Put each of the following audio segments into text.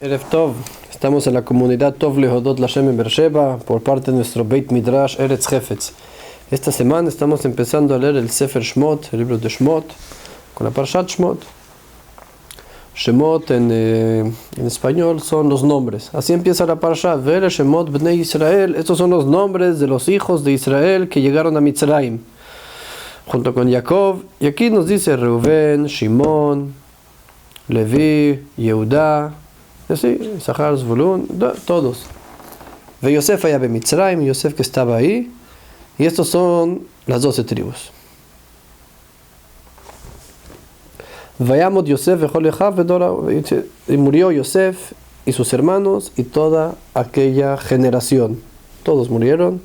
Erev Tov, estamos en la comunidad Tov Lehodot Lashem en Beersheba por parte de nuestro Beit Midrash Eretz Hefetz. Esta semana estamos empezando a leer el Sefer Shmot, el libro de Shmot, con la Parshat Shmot. Shemot en español son los nombres. Así empieza la Parshat. Vele Shemot Bnei Israel. Estos son los nombres de los hijos de Israel que llegaron a Mitzrayim, junto con Jacob. Y aquí nos dice Reuben, Shimon, Levi, Yehuda. Así, Sahar, Zvulun, todos. Ve Yosef allá en Mitzrayim, Yosef que estaba ahí. Y estos son las 12 tribus. Vayamot Yosef y murió Yosef y sus hermanos y toda aquella generación. Todos murieron.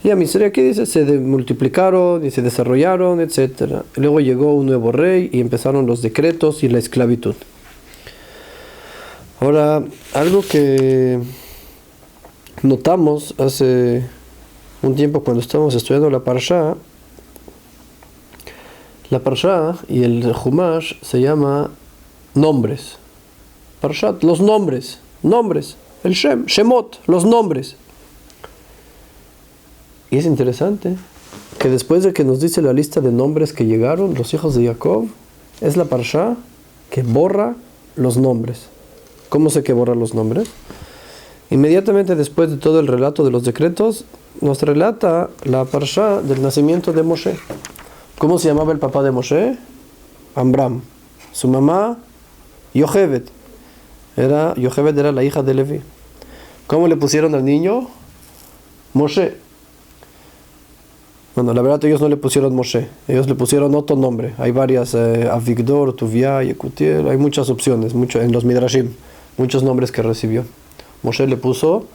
Y a Mitzrayim aquí dice, se multiplicaron y se desarrollaron, etc. Luego llegó un nuevo rey y empezaron los decretos y la esclavitud. Ahora, algo que notamos hace un tiempo cuando estábamos estudiando la Parashá y el Humash se llama nombres. Parashat, los nombres, el Shemot, los nombres. Y es interesante que después de que nos dice la lista de nombres que llegaron, los hijos de Jacob, es la Parashá que borra los nombres. ¿Cómo sé que borra los nombres? Inmediatamente después de todo el relato de los decretos, nos relata la Parashá del nacimiento de Moshe. ¿Cómo se llamaba el papá de Moshe? Amram. Su mamá, Yocheved. Yocheved era la hija de Levi. ¿Cómo le pusieron al niño? Moshe. Bueno, la verdad ellos no le pusieron Moshe. Ellos le pusieron otro nombre. Hay varias, Avigdor, Tuvia, Yekutiel. Hay muchas opciones, en los Midrashim. Muchos nombres que recibió. Moshe le puso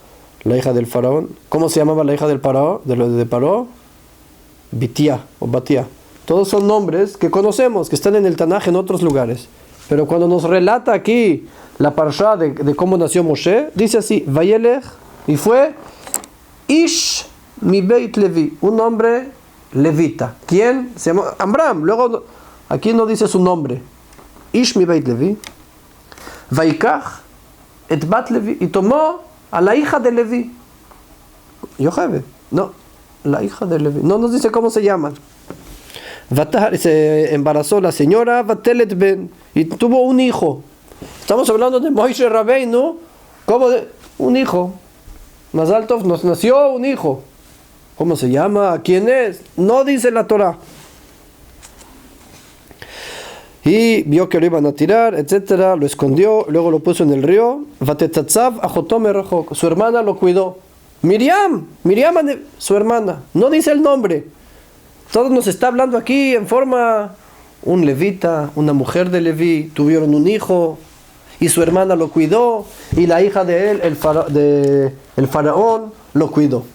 la hija del faraón. ¿Cómo se llamaba la hija del faraón? De Paró? Bitia o Batia. Todos son nombres que conocemos, que están en el Tanaj en otros lugares. Pero cuando nos relata aquí la parashá de cómo nació Moshe, dice así, Vayelech, y fue Ish mi Beit Levi, un hombre levita. ¿Quién? Se llama Amram. Luego, aquí no dice su nombre. Ish mi Beit Levi. Vaikach et bat Levi, y tomó a la hija de Levi. Yocheved. No, la hija de Levi. No nos dice cómo se llaman. Se embarazó la señora Vatelet Ben y tuvo un hijo. Estamos hablando de Moshe Rabbeinu, como de un hijo. Mazal Tov, nos nació un hijo. ¿Cómo se llama? ¿Quién es? No dice la Torah. Y vio que lo iban a tirar, etcétera, lo escondió, luego lo puso en el río. Vatetatzav ajotom erachok. Su hermana lo cuidó. Miriam, su hermana. No dice el nombre. Todo nos está hablando aquí en forma, un levita, una mujer de Leví, tuvieron un hijo, y su hermana lo cuidó, y la hija de él, el faraón, lo cuidó.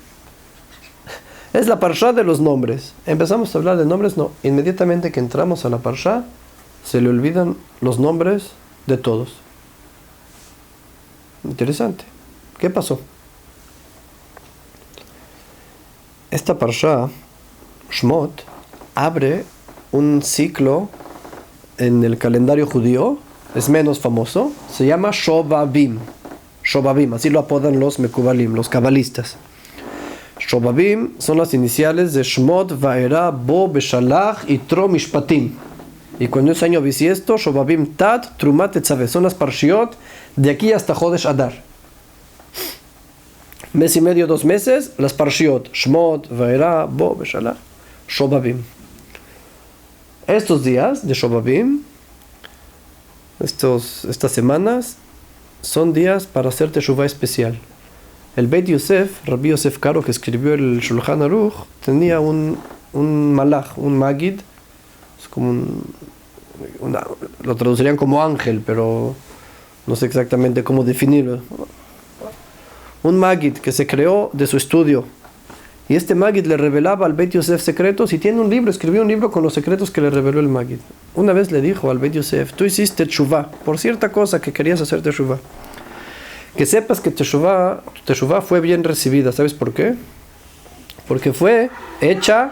Es la parashá de los nombres. Empezamos a hablar de nombres, no. Inmediatamente que entramos a la parashá, se le olvidan los nombres de todos. Interesante. ¿Qué pasó? Esta parashá, Shmot, abre un ciclo en el calendario judío, es menos famoso, se llama Shobabim. Shobabim, así lo apodan los Mekubalim, los cabalistas. Shobabim son las iniciales de Shmot, Vaera, Bo, Beshalach y Tro Mishpatim. Y cuando es año bisiesto, Shobabim Tat, Trumat, Etzavé, son las parshiot de aquí hasta Jodesh Adar. Mes y medio, 2 meses, las parshiot, Shmot, Vaera, Bo, Beshalach, Shobabim. Estos días de Shobabim, estas semanas, son días para hacer teshuvah especial. El Beit Yosef, Rabbi Yosef Karo, que escribió el Shulchan Aruch, tenía un malach, un magid, es como lo traducirían como ángel, pero no sé exactamente cómo definirlo. Un magid que se creó de su estudio. Y este magid le revelaba al Beit Yosef secretos y escribió un libro con los secretos que le reveló el magid. Una vez le dijo al Beit Yosef, tú hiciste teshuvah por cierta cosa que querías hacer teshuvah. Que sepas que tu teshuvah fue bien recibida. ¿Sabes por qué? Porque fue hecha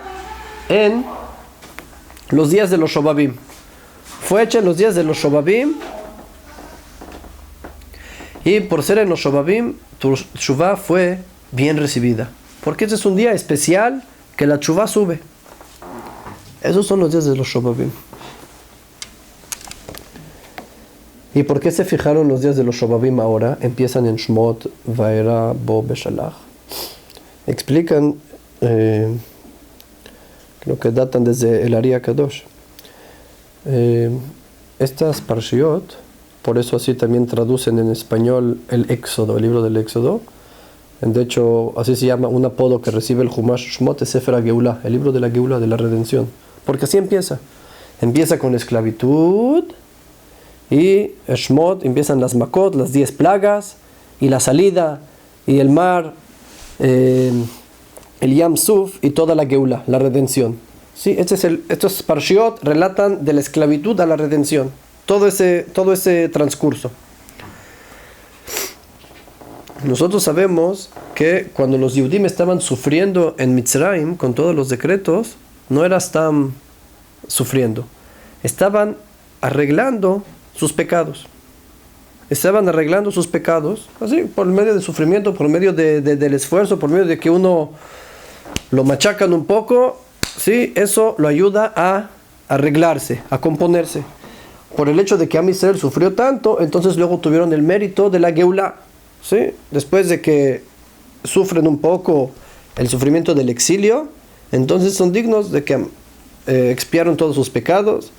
en los días de los Shobabim. Fue hecha en los días de los Shobabim Y por ser en los Shobabim, tu Teshuvah fue bien recibida. Porque este es un día especial que la Teshuvah sube. Esos son los días de los Shobabim. ¿Y por qué se fijaron los días de los Shobabim ahora? Empiezan en Shmot, Vaera, Bo, Beshalach. Explican, creo que datan desde el Ari Kadosh. Estas Parshiot, por eso así también traducen en español el Éxodo, el libro del Éxodo. De hecho, así se llama un apodo que recibe el Humash Shmot, es Sefer HaGeulah, el libro de la Geulah, de la redención. Porque así empieza. Empieza con la esclavitud. Y Shmot empiezan las Makot, las 10 plagas, y la salida, y el mar, el Yam Suf, y toda la Geulah, la redención. ¿Sí? Estos Parshiot relatan de la esclavitud a la redención. Todo ese transcurso. Nosotros sabemos que cuando los Yehudim estaban sufriendo en Mitzrayim, con todos los decretos, no estaban sufriendo. Estaban arreglando sus pecados. Estaban arreglando sus pecados, así, por medio del sufrimiento, por medio del esfuerzo, por medio de que uno lo machacan un poco, ¿sí? Eso lo ayuda a arreglarse, a componerse. Por el hecho de que Am Israel sufrió tanto, entonces luego tuvieron el mérito de la Geulah, ¿sí? Después de que sufren un poco el sufrimiento del exilio, entonces son dignos de que expiaron todos sus pecados.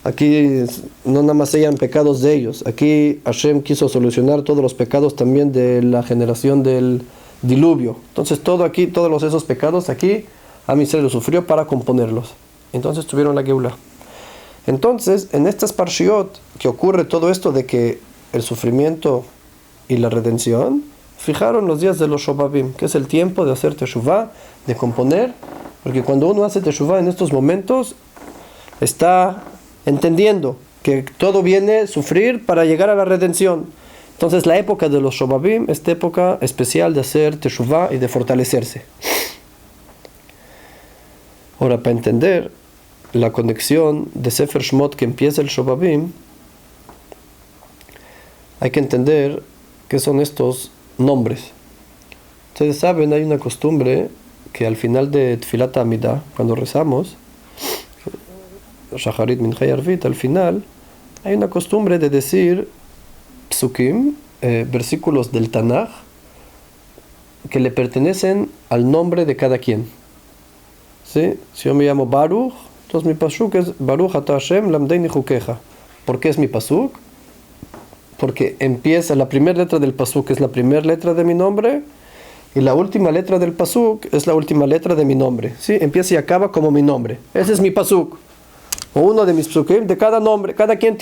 Aquí no nada más sean pecados de ellos. Aquí Hashem quiso solucionar todos los pecados también de la generación del diluvio. Entonces todos esos pecados aquí, Am Israel los sufrió para componerlos. Entonces tuvieron la Geulah. Entonces, en estas Parshiot, que ocurre todo esto de que el sufrimiento y la redención, fijaron los días de los Shobabim, que es el tiempo de hacer Teshuvah, de componer, porque cuando uno hace Teshuvah en estos momentos, está entendiendo que todo viene a sufrir para llegar a la redención. Entonces la época de los Shobabim es época especial de hacer Teshuvah y de fortalecerse. Ahora, para entender la conexión de Sefer Shmot que empieza el Shobabim, hay que entender qué son estos nombres. Ustedes saben, hay una costumbre que al final de Tfilat Amidah, cuando rezamos Shacharit, Mincha y Arvit, al final hay una costumbre de decir psukim, versículos del Tanaj, que le pertenecen al nombre de cada quien. ¿Sí? Si yo me llamo Baruch, entonces mi pasuk es Baruch Ata Hashem Lamdeini Jukeja. ¿Por qué es mi pasuk? Porque empieza, la primera letra del pasuk es la primera letra de mi nombre, y la última letra del pasuk es la última letra de mi nombre. ¿Sí? Empieza y acaba como mi nombre. Ese es mi pasuk. O uno de mis psukim de cada nombre. Cada quien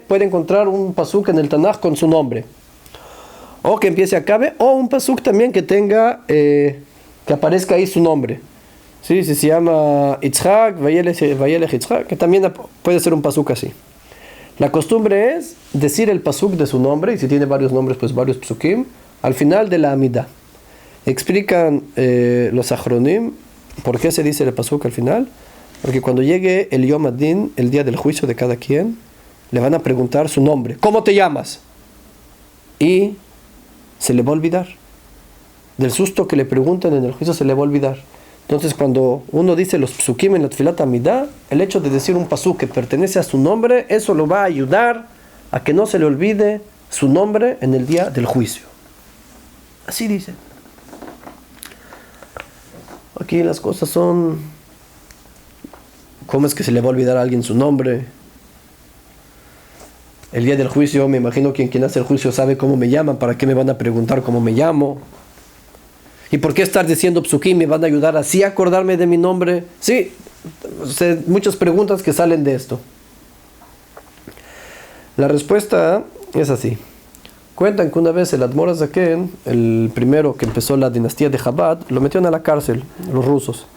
puede encontrar un pasuk en el Tanaj con su nombre. O que empiece y acabe, o un pasuk también que tenga, que aparezca ahí su nombre. ¿Sí? Si se llama Yitzhak, Vayelech Yitzhak, que también puede ser un pasuk así. La costumbre es decir el pasuk de su nombre, y si tiene varios nombres, pues varios psukim, al final de la Amidah. Explican los Achronim por qué se dice el pasuk al final. Porque cuando llegue el Yom Adin, el día del juicio de cada quien, le van a preguntar su nombre. ¿Cómo te llamas? Y se le va a olvidar. Del susto que le preguntan en el juicio se le va a olvidar. Entonces cuando uno dice los psukim en la Tfilat Amidah, el hecho de decir un pasuk que pertenece a su nombre, eso lo va a ayudar a que no se le olvide su nombre en el día del juicio. Así dice. Aquí las cosas son... ¿Cómo es que se le va a olvidar a alguien su nombre? El día del juicio, me imagino que quien hace el juicio sabe cómo me llaman. ¿Para qué me van a preguntar cómo me llamo? ¿Y por qué estar diciendo psukim me van a ayudar así a acordarme de mi nombre? Sí, muchas preguntas que salen de esto. La respuesta es así. Cuentan que una vez el Admor Hazaken, el primero que empezó la dinastía de Chabad, lo metieron a la cárcel, los rusos.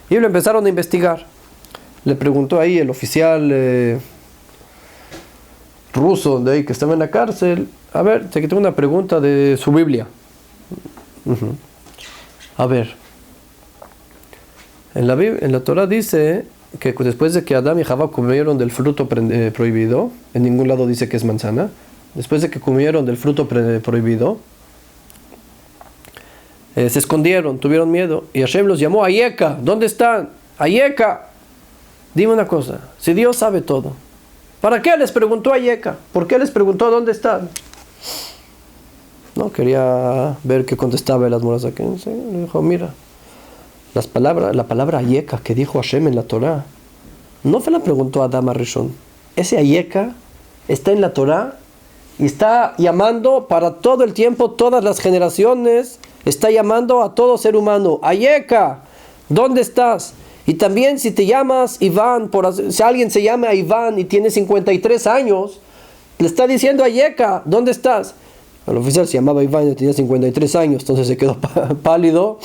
Y lo empezaron a investigar. Le preguntó ahí el oficial ruso de ahí que estaba en la cárcel, a ver, te tengo una pregunta de su Biblia. A ver, en la Torah dice que después de que Adán y Jabá comieron del fruto prohibido, en ningún lado dice que es manzana, después de que comieron del fruto prohibido, se escondieron, tuvieron miedo, y Hashem los llamó, Ayeka, ¿dónde están? Ayeka, dime una cosa, si Dios sabe todo, ¿para qué les preguntó Ayeka? ¿Por qué les preguntó dónde están? No, quería ver qué contestaba el Admorazakén. Le dijo, mira, la palabra Ayeka que dijo Hashem en la Torah, no se la preguntó a Adam Rishon. Ese Ayeka está en la Torah y está llamando para todo el tiempo, todas las generaciones, está llamando a todo ser humano. Ayeka, ¿dónde estás? Y también si te llamas Iván, si alguien se llama Iván y tiene 53 años, le está diciendo Ayeka, ¿dónde estás? El oficial se llamaba Iván y tenía 53 años, entonces se quedó pálido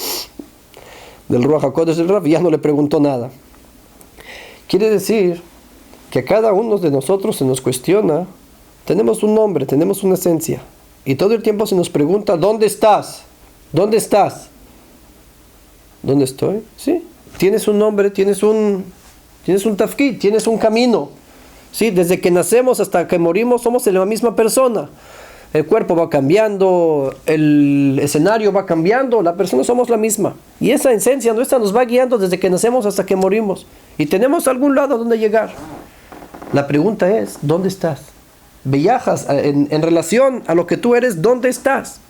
del Ruach HaKodesh del Rab y ya no le preguntó nada. Quiere decir que a cada uno de nosotros se nos cuestiona, tenemos un nombre, tenemos una esencia, y todo el tiempo se nos pregunta, ¿dónde estás? ¿Dónde estás? ¿Dónde estoy? Sí, tienes un nombre, tienes un tafkid, tienes un camino. Sí, desde que nacemos hasta que morimos somos la misma persona. El cuerpo va cambiando, el escenario va cambiando, la persona somos la misma. Y esa esencia nuestra nos va guiando desde que nacemos hasta que morimos. Y tenemos algún lado a donde llegar. La pregunta es, ¿dónde estás? Viajas en relación a lo que tú eres, ¿dónde estás?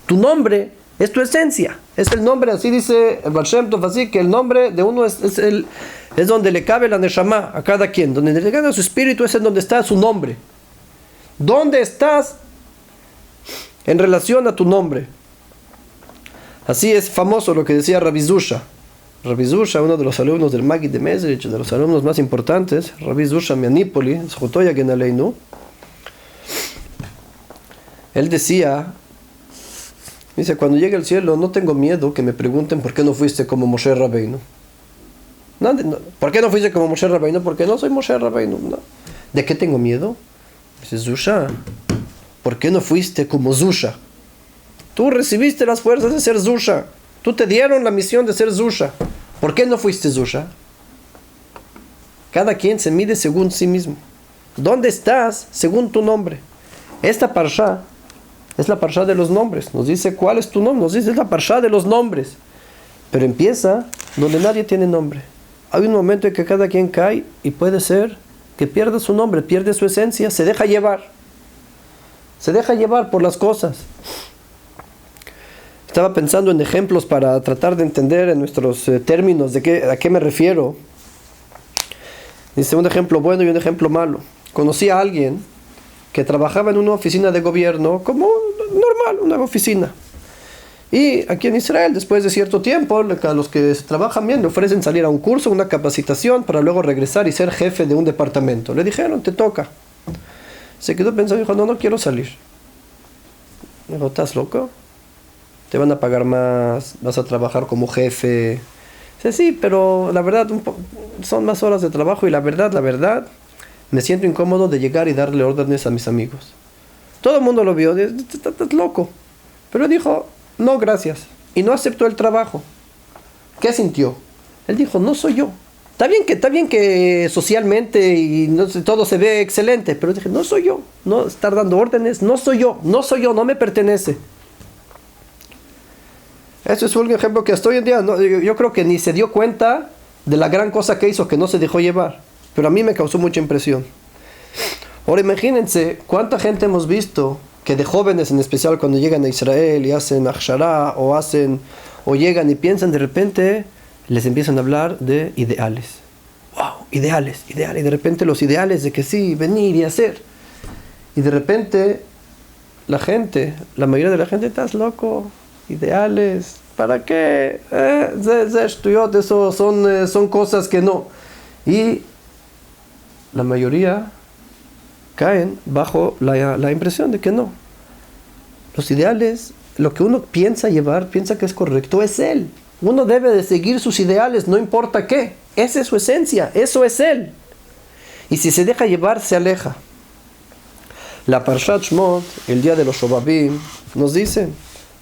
Tu nombre es tu esencia, es el nombre, así dice el Baal Shem Tov, así que el nombre de uno es donde le cabe la neshama a cada quien, donde le cabe su espíritu es en donde está su nombre. ¿Dónde estás en relación a tu nombre? Así es famoso lo que decía Rabbi Zusha. Rabbi Zusha, uno de los alumnos del Maggid de Mezrich, de los alumnos más importantes, Rabbi Zusha Mianipoli, Zchutoya Genaleinu, él decía, dice, cuando llegue al cielo no tengo miedo que me pregunten por qué no fuiste como Moshe Rabbeinu. No, ¿por qué no fuiste como Moshe Rabbeinu? Porque no soy Moshe Rabbeinu. No. ¿De qué tengo miedo? Dice Zusha, ¿por qué no fuiste como Zusha? Tú recibiste las fuerzas de ser Zusha. Tú te dieron la misión de ser Zusha. ¿Por qué no fuiste Zusha? Cada quien se mide según sí mismo. ¿Dónde estás según tu nombre? Esta parsha es la parsha de los nombres. Nos dice cuál es tu nombre. Nos dice es la parsha de los nombres. Pero empieza donde nadie tiene nombre. Hay un momento en que cada quien cae y puede ser que pierda su nombre, pierde su esencia, se deja llevar. Se deja llevar por las cosas. Estaba pensando en ejemplos para tratar de entender en nuestros términos a qué me refiero. Dice un ejemplo bueno y un ejemplo malo. Conocí a alguien que trabajaba en una oficina de gobierno como normal, una oficina. Y aquí en Israel, después de cierto tiempo, a los que trabajan bien le ofrecen salir a un curso, una capacitación, para luego regresar y ser jefe de un departamento. Le dijeron, te toca. Se quedó pensando y dijo, no quiero salir. Dijo, ¿estás loco? Te van a pagar más, vas a trabajar como jefe. Dice, sí, pero la verdad, son más horas de trabajo y la verdad, me siento incómodo de llegar y darle órdenes a mis amigos. Todo el mundo lo vio, estás loco. Pero dijo, no, gracias. Y no aceptó el trabajo. ¿Qué sintió? Él dijo, no soy yo. Está bien que socialmente y todo se ve excelente, pero dije, no soy yo. No estar dando órdenes, no soy yo, no me pertenece. Eso es un ejemplo que hasta hoy en día yo creo que ni se dio cuenta de la gran cosa que hizo, que no se dejó llevar. Pero a mí me causó mucha impresión. Ahora imagínense cuánta gente hemos visto que de jóvenes en especial cuando llegan a Israel y hacen akshara o llegan y piensan de repente, les empiezan a hablar de ideales. ¡Wow! Ideales. Y de repente los ideales de que sí, venir y hacer. Y de repente la mayoría de la gente, estás loco. Ideales, ¿para qué? Eso son cosas que no. Y la mayoría caen bajo la impresión de que no. Los ideales, lo que uno piensa que es correcto, es él. Uno debe de seguir sus ideales, no importa qué. Esa es su esencia, eso es él. Y si se deja llevar, se aleja. La Parshat Shmot, el día de los Shobabim, nos dice,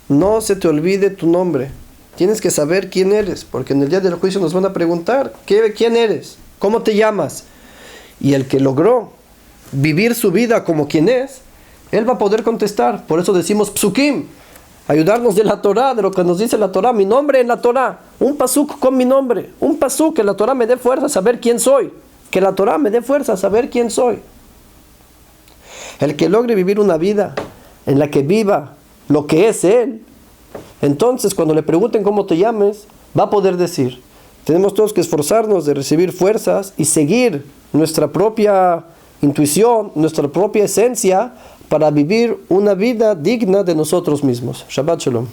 no se te olvide tu nombre. Tienes que saber quién eres, porque en el día del juicio nos van a preguntar, ¿quién eres? ¿Cómo te llamas? Y el que logró vivir su vida como quien es, Él va a poder contestar. Por eso decimos psukim, ayudarnos de la Torah, de lo que nos dice la Torah, mi nombre en la Torah, un pasuk con mi nombre, un pasuk que la Torah me dé fuerza a saber quién soy, que la Torah me dé fuerza a saber quién soy. El que logre vivir una vida en la que viva lo que es Él, entonces cuando le pregunten cómo te llames, va a poder decir. Tenemos todos que esforzarnos de recibir fuerzas y seguir nuestra propia intuición, nuestra propia esencia, para vivir una vida digna de nosotros mismos. Shabbat Shalom.